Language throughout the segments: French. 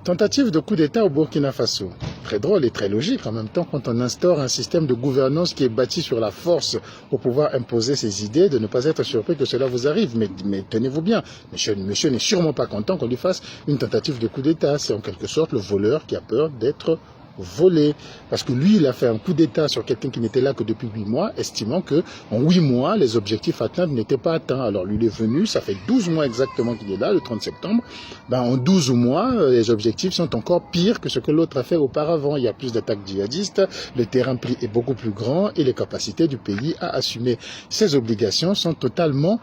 Tentative de coup d'État au Burkina Faso. Très drôle et très logique en même temps quand on instaure un système de gouvernance qui est bâti sur la force pour pouvoir imposer ses idées, de ne pas être surpris que cela vous arrive. Mais tenez-vous bien, monsieur n'est sûrement pas content qu'on lui fasse une tentative de coup d'État. C'est en quelque sorte le voleur qui a peur d'être volé. Parce que lui, il a fait un coup d'État sur quelqu'un qui n'était là que depuis 8 mois, estimant que en 8 mois, les objectifs atteints n'étaient pas atteints. Alors lui, il est venu, ça fait 12 mois exactement qu'il est là, le 30 septembre. En 12 mois, les objectifs sont encore pires que ce que l'autre a fait auparavant. Il y a plus d'attaques djihadistes, le terrain pris est beaucoup plus grand et les capacités du pays à assumer ses obligations sont totalement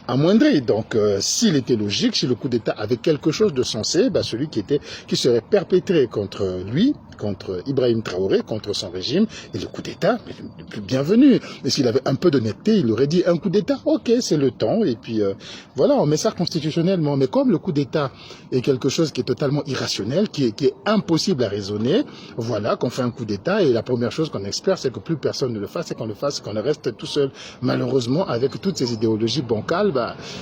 amoindri. Donc, s'il était logique, si le coup d'État avait quelque chose de sensé, celui qui serait perpétré contre lui, contre Ibrahim Traoré, contre son régime, et le coup d'État, le plus bienvenu. Mais s'il avait un peu d'honnêteté, il aurait dit un coup d'État, ok, c'est le temps, et puis voilà, on met ça constitutionnellement. Mais comme le coup d'État est quelque chose qui est totalement irrationnel, qui est impossible à raisonner, voilà, qu'on fait un coup d'État, et la première chose qu'on espère, c'est que plus personne ne le fasse, et qu'on le reste tout seul. Malheureusement, avec toutes ces idéologies bancales,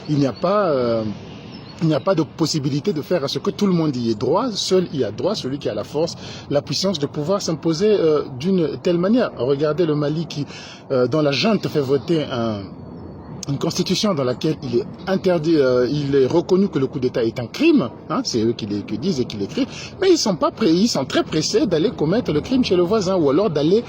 il n'y a pas de possibilité de faire à ce que tout le monde y ait droit. Seul y a droit celui qui a la force, la puissance de pouvoir s'imposer d'une telle manière. Regardez le Mali qui, dans la junte, fait voter une constitution dans laquelle il est interdit, il est reconnu que le coup d'État est un crime, c'est eux qui disent et qui l'écrivent, mais ils sont pas prêts, ils sont très pressés d'aller commettre le crime chez le voisin, ou alors d'aller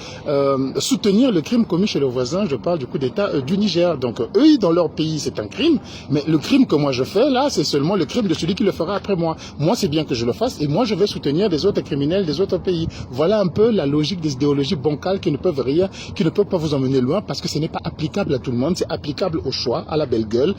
soutenir le crime commis chez le voisin. Je parle du coup d'État du Niger. Donc eux, dans leur pays, c'est un crime, mais le crime que moi je fais là, c'est seulement le crime de celui qui le fera après moi. Moi, c'est bien que je le fasse, et moi je vais soutenir les autres criminels des autres pays. Voilà un peu la logique des idéologies bancales qui ne peuvent pas vous emmener loin, parce que ce n'est pas applicable à tout le monde, c'est applicable au choix, à la belle gueule,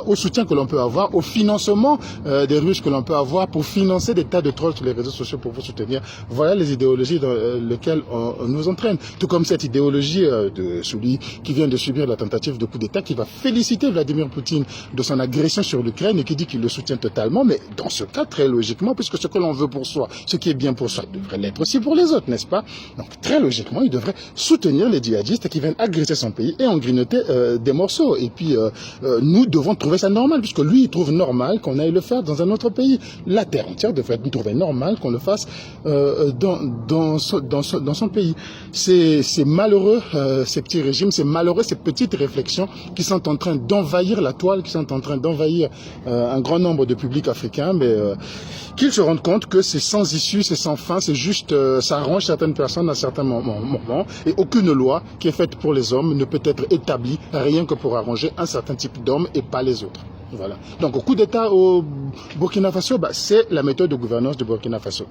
au soutien que l'on peut avoir, au financement des ruches que l'on peut avoir pour financer des tas de trolls sur les réseaux sociaux pour vous soutenir. Voilà les idéologies dans lesquelles on nous entraîne. Tout comme cette idéologie de celui qui vient de subir la tentative de coup d'État, qui va féliciter Vladimir Poutine de son agression sur l'Ukraine et qui dit qu'il le soutient totalement. Mais dans ce cas, très logiquement, puisque ce que l'on veut pour soi, ce qui est bien pour soi, devrait l'être aussi pour les autres, n'est-ce pas? Donc très logiquement, il devrait soutenir les djihadistes qui viennent agresser son pays et en grignoter des morceaux. Et puis, nous devons trouver ça normal, puisque lui, il trouve normal qu'on aille le faire dans un autre pays. La terre entière devrait trouver normal qu'on le fasse dans son pays. C'est malheureux, ces petits régimes, c'est malheureux, ces petites réflexions qui sont en train d'envahir la toile, qui sont en train d'envahir un grand nombre de publics africains, mais qu'ils se rendent compte que c'est sans issue, c'est sans fin, c'est juste, ça arrange certaines personnes à certains moments, et aucune loi qui est faite pour les hommes ne peut être établie rien que pour arranger un certain type d'hommes et pas les autres. Voilà. Donc, au coup d'État au Burkina Faso, c'est la méthode de gouvernance du Burkina Faso.